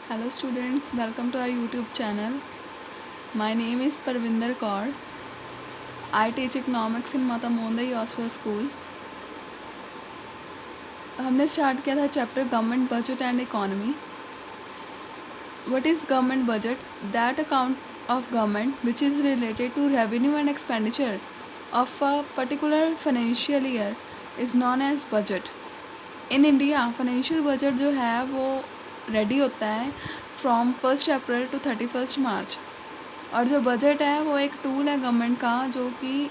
Hello students, welcome to our YouTube channel. My name is Parvinder Kaur. I teach economics in Matamonda Yoswell School. हमने start किया था chapter government budget and economy. What is government budget? That account of government which is related to revenue and expenditure of a particular financial year is known as budget. In India, financial budget जो है वो ready होता है from 1 April to 31 मार्च. और जो budget है वो एक टूल है गवर्नमेंट का जो कि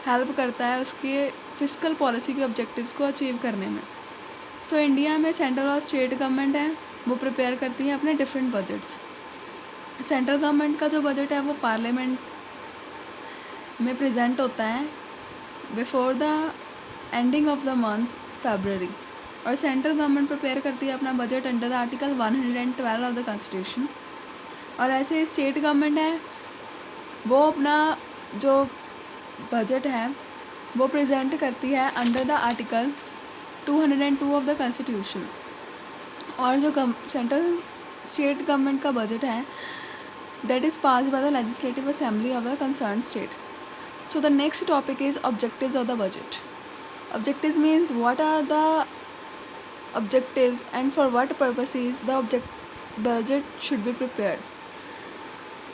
हेल्प करता है उसके फिस्कल पॉलिसी के ऑब्जेक्टिव्स को अचीव करने में. सो इंडिया में सेंट्रल और स्टेट गवर्नमेंट है वो प्रिपेयर करती हैं अपने डिफरेंट बजट्स. सेंट्रल गवर्नमेंट का जो बजट है वो पार्लियामेंट में प्रेजेंट होता है before the ending of the month February. और सेंट्रल गवर्नमेंट प्रिपेयर करती है अपना budget under the article 112 of the constitution. और ऐसे स्टेट गवर्नमेंट है वो अपना जो बजट है वो प्रेजेंट करती है under the article 202 of the constitution. और जो सेंट्रल स्टेट गवर्नमेंट का बजट है that is passed by the legislative assembly of the concern state. So the next topic is objectives of the budget. Objectives means what are the objectives and for what purposes the budget should be prepared.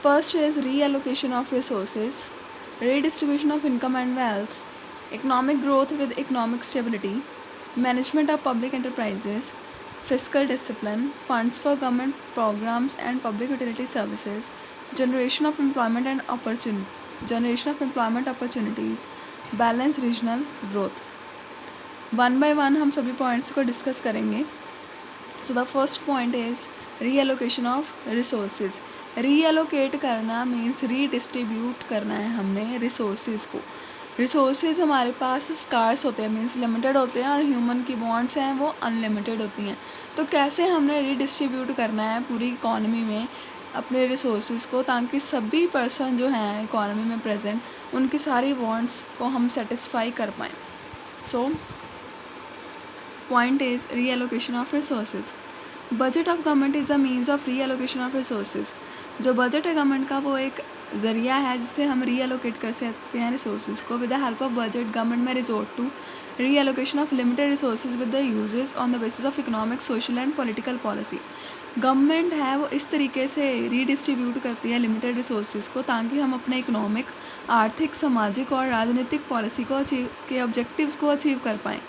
First is reallocation of resources, redistribution of income and wealth, economic growth with economic stability, management of public enterprises, fiscal discipline, funds for government programs and public utility services, generation of employment opportunities, balanced regional growth. One by one हम सभी points को discuss करेंगे. So the first point is reallocation of resources. Reallocate करना means redistribute करना है हमने resources को. Resources हमारे पास स्कार्स होते हैं मीन्स लिमिटेड होते हैं और ह्यूमन की बॉन्ड्स हैं वो अनलिमिटेड होती हैं. तो कैसे हमने रीडिस्ट्रीब्यूट करना है पूरी इकॉनमी में अपने रिसोर्सेज को ताकि सभी पर्सन जो हैं इकॉनमी में प्रेजेंट उनकी सारी बॉन्ड्स को हम सेटिस्फाई कर पाएँ. सो point is reallocation of resources. Budget of government is a means of reallocation of resources. जो बजट है गवर्नमेंट का वो एक ज़रिया है जिससे हम रीअलोकेट कर सकते हैं रिसोर्सेज को. With the help of budget government में resort to reallocation of limited resources with the uses on the basis of economic social and political policy. Government है वो इस तरीके से रीडिस्ट्रीब्यूट करती है लिमिटेड रिसोर्सेज को ताकि हम अपने इकोनॉमिक आर्थिक सामाजिक और राजनीतिक पॉलिसी को अचीव के ऑब्जेक्टिव्स को अचीव कर पाएँ.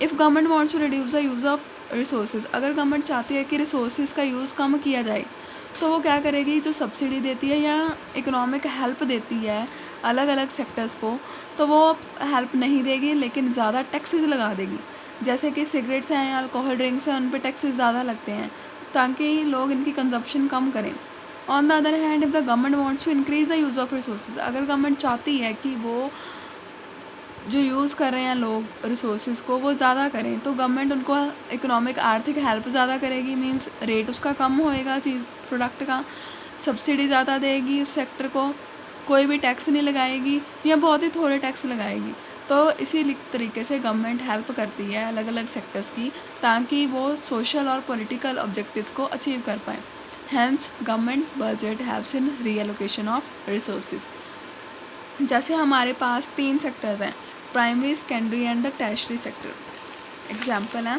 If government wants to reduce the use of resources, अगर गवर्नमेंट चाहती है कि रिसोर्सेज का यूज़ कम किया जाए तो वो क्या करेगी, जो सब्सिडी देती है या इकोनॉमिक हेल्प देती है अलग अलग सेक्टर्स को तो वो हेल्प नहीं देगी लेकिन ज़्यादा टैक्सेस लगा देगी. जैसे कि सिगरेट्स हैं या अल्कोहल ड्रिंक्स हैं उन पर टैक्सेस ज़्यादा लगते हैं ताकि लोग इनकी कंजप्शन कम करें. On the other hand if the government wants to increase the use of resources, अगर गवर्नमेंट चाहती है कि वो जो यूज़ कर रहे हैं लोग रिसोर्सेज को वो ज़्यादा करें तो गवर्नमेंट उनको इकोनॉमिक आर्थिक हेल्प ज़्यादा करेगी. मींस रेट उसका कम होएगा चीज़ प्रोडक्ट का, सब्सिडी ज़्यादा देगी उस सेक्टर को, कोई भी टैक्स नहीं लगाएगी या बहुत ही थोड़े टैक्स लगाएगी. तो इसी तरीके से गवर्नमेंट हेल्प करती है अलग अलग सेक्टर्स की ताकि वो सोशल और पॉलिटिकल ऑब्जेक्टिव्स को अचीव कर पाएँ. Hence government budget helps in reallocation of resources. जैसे हमारे पास 3 सेक्टर्स हैं, primary, secondary and the tertiary sector. Example है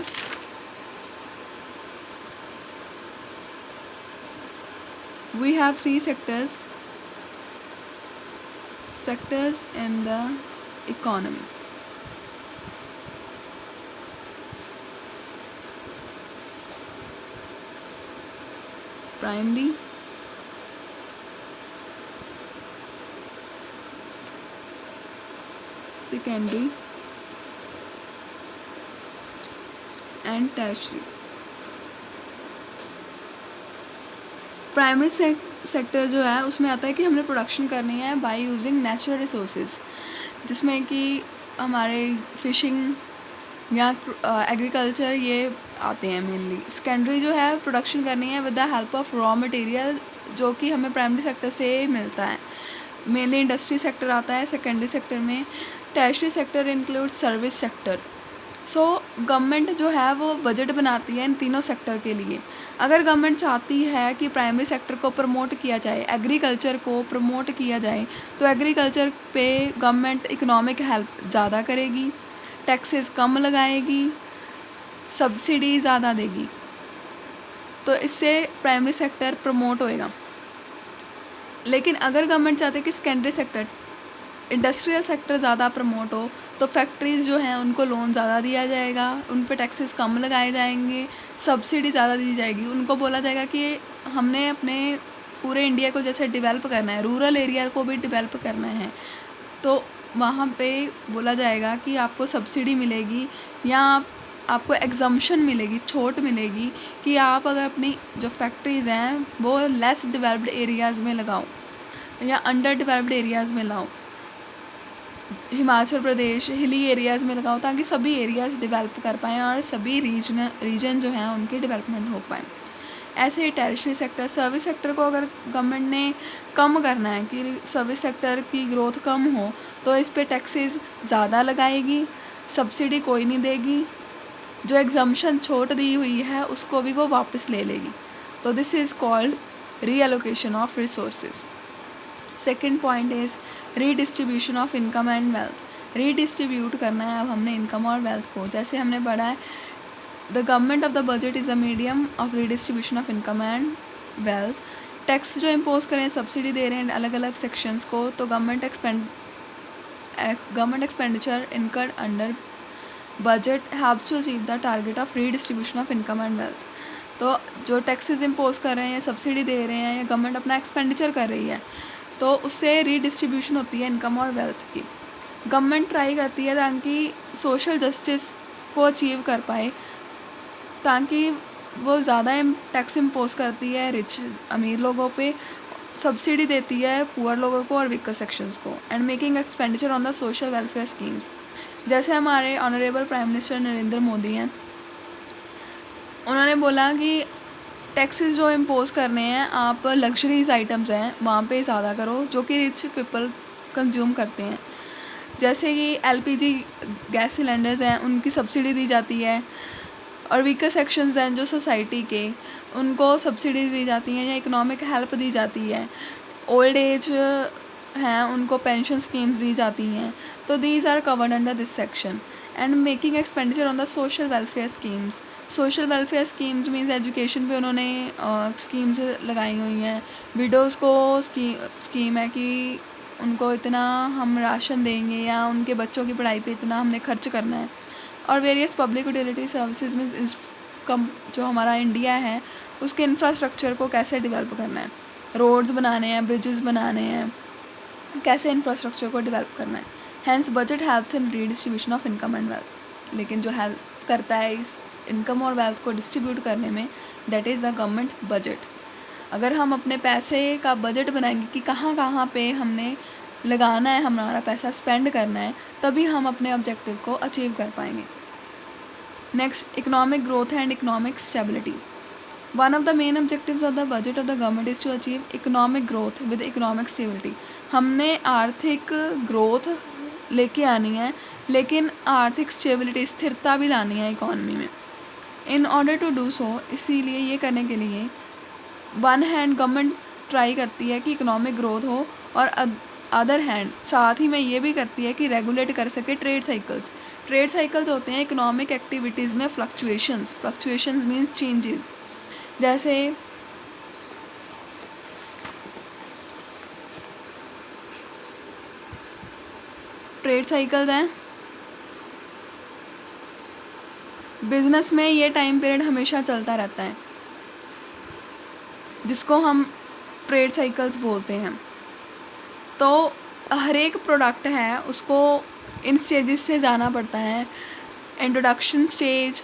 we have 3 sectors in the economy. Primary, secondary and tertiary. Primary sector जो है उसमें आता है कि हमने प्रोडक्शन करनी है बाय यूजिंग नेचुरल रिसोर्सेज जिसमें कि हमारे फिशिंग या एग्रीकल्चर ये आते हैं मेनली. सेकेंडरी जो है प्रोडक्शन करनी है with the help of raw material जो कि हमें प्राइमरी सेक्टर से मिलता है. मेनली इंडस्ट्री सेक्टर आता है सेकेंडरी सेक्टर में. Tertiary sector include service sector so government जो है वो बजट बनाती है इन तीनों सेक्टर के लिए। अगर गवर्नमेंट चाहती है कि प्राइमरी सेक्टर को प्रमोट किया जाए, एग्रीकल्चर को प्रमोट किया जाए, तो एग्रीकल्चर पे गवर्नमेंट इकोनॉमिक हेल्प ज़्यादा करेगी, टैक्सेस कम लगाएगी, सब्सिडी ज़्यादा देगी, तो इससे प्राइमरी सेक्टर प्रमोट होएगा। लेकिन अगर गवर्नमेंट चाहते हैं कि सेकेंडरी सेक्टर, इंडस्ट्रियल सेक्टर ज़्यादा प्रमोट हो, तो फैक्ट्रीज़ जो हैं उनको लोन ज़्यादा दिया जाएगा, उन पे टैक्सेस कम लगाए जाएंगे, सब्सिडी ज़्यादा दी जाएगी। उनको बोला जाएगा कि हमने अपने पूरे इंडिया को जैसे डेवलप करना है, रूरल एरिया को भी डेवलप करना है, तो वहाँ पे बोला जाएगा कि आपको सब्सिडी मिलेगी या आपको एग्जम्पशन मिलेगी, छूट मिलेगी कि आप अगर अपनी जो फैक्ट्रीज़ हैं वो लेस डेवलप्ड एरियाज़ में लगाओ या अंडर डेवलप्ड एरियाज़ में लाओ, हिमाचल प्रदेश हिली एरियाज़ में लगाओ, ताकि सभी एरियाज़ डेवलप कर पाएँ और सभी रीजन जो हैं उनकी डेवलपमेंट हो पाए। ऐसे ही टेरिशरी सेक्टर, सर्विस सेक्टर को अगर गवर्नमेंट ने कम करना है कि सर्विस सेक्टर की ग्रोथ कम हो, तो इस पे टैक्सेस ज़्यादा लगाएगी, सब्सिडी कोई नहीं देगी, जो एग्जम्पशन छूट दी हुई है उसको भी वो वापस ले लेगी। तो this is called reallocation of resources. Second point is redistribution of income and wealth. Redistribute करना है अब हमने इनकम और वेल्थ को। जैसे हमने पढ़ा है, the government of the budget is a medium of redistribution of income and wealth. Tax जो इम्पोज करें, सब्सिडी दे रहे हैं अलग अलग सेक्शंस को, तो government expenditure incurred under budget haves to achieve the target of redistribution of income and wealth. तो जो टैक्सेस इम्पोज कर रहे हैं, सब्सिडी दे रहे हैं या गवर्नमेंट अपना एक्सपेंडिचर कर रही है, तो उससे रीडिस्ट्रीब्यूशन होती है इनकम और वेल्थ की। गवर्नमेंट ट्राई करती है ताकि सोशल जस्टिस को अचीव कर पाए, ताकि वो ज़्यादा टैक्स इम्पोज करती है रिच अमीर लोगों पे, सब्सिडी देती है पुअर लोगों को और वीकर सेक्शंस को, and making expenditure on the social welfare schemes. जैसे हमारे honourable prime minister Narendra Modi हैं, उन्होंने बोला कि टैक्सेस जो इम्पोज करने हैं आप लग्जरीज आइटम्स हैं वहाँ पे ज़्यादा करो जो कि रिच पीपल कंज्यूम करते हैं। जैसे कि एलपीजी गैस सिलेंडर्स हैं उनकी सब्सिडी दी जाती है, और वीकर सेक्शंस हैं जो सोसाइटी के, उनको सब्सिडीज दी जाती हैं या इकोनॉमिक हेल्प दी जाती है। ओल्ड एज हैं उनको पेंशन स्कीम्स दी जाती हैं। तो these are covered under this section. And making expenditure on the social welfare schemes. Social welfare schemes means education पे उन्होंने स्कीम्स लगाई हुई हैं। विडोज़ को स्कीम है कि उनको इतना हम राशन देंगे या उनके बच्चों की पढ़ाई पे इतना हमने खर्च करना है। और वेरियस पब्लिक यूटिलिटी सर्विसेज में जो हमारा इंडिया है उसके इंफ्रास्ट्रक्चर को कैसे डेवलप करना है, रोड्स बनाने हैं, ब्रिजेस बनाने हैं, कैसे इंफ्रास्ट्रक्चर को डेवलप करना है। Hence budget helps in redistribution of income and wealth. लेकिन जो हेल्प करता है इस इनकम और वेल्थ को डिस्ट्रीब्यूट करने में, that is the government budget. अगर हम अपने पैसे का बजट बनाएंगे कि कहाँ कहाँ पे हमने लगाना है, हमारा पैसा स्पेंड करना है, तभी हम अपने ऑब्जेक्टिव को अचीव कर पाएंगे। Next, economic growth and economic stability. One of the main objectives of the budget of the government is to achieve economic growth with economic stability. हमने आर्थिक ग्रोथ लेके आनी है, लेकिन आर्थिक स्टेबिलिटी, स्थिरता भी लानी है इकॉनमी में। In order to do so, इसीलिए ये करने के लिए वन हैंड गवर्नमेंट ट्राई करती है कि इकोनॉमिक ग्रोथ हो, और अदर हैंड साथ ही में ये भी करती है कि रेगुलेट कर सके ट्रेड साइकिल्स। ट्रेड साइकिल्स होते हैं इकोनॉमिक एक्टिविटीज़ में फ्लक्चुएशंस मीन्स चेंजेस। जैसे ट्रेड साइकिल्स हैं, बिजनेस में ये टाइम पीरियड हमेशा चलता रहता है जिसको हम ट्रेड साइकिल्स बोलते हैं। तो हर एक प्रोडक्ट है उसको इन स्टेजेस से जाना पड़ता है। इंट्रोडक्शन स्टेज,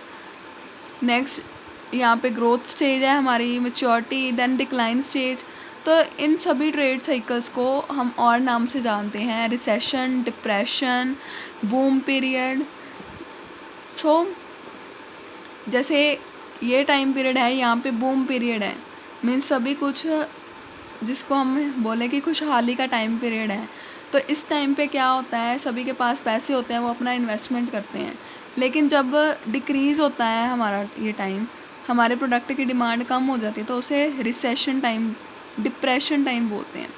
नेक्स्ट यहाँ पे ग्रोथ स्टेज है हमारी, मैच्योरिटी, देन डिक्लाइन स्टेज। तो इन सभी ट्रेड साइकिल्स को हम और नाम से जानते हैं, रिसेशन, डिप्रेशन, बूम पीरियड। सो जैसे ये टाइम पीरियड है, यहाँ पे बूम पीरियड है, मीन्स सभी कुछ जिसको हम बोले कि खुशहाली का टाइम पीरियड है। तो इस टाइम पे क्या होता है, सभी के पास पैसे होते हैं, वो अपना इन्वेस्टमेंट करते हैं। लेकिन जब डिक्रीज़ होता है हमारा ये टाइम, हमारे प्रोडक्ट की डिमांड कम हो जाती है, तो उसे रिसेशन टाइम, डिप्रेशन टाइम बोलते हैं।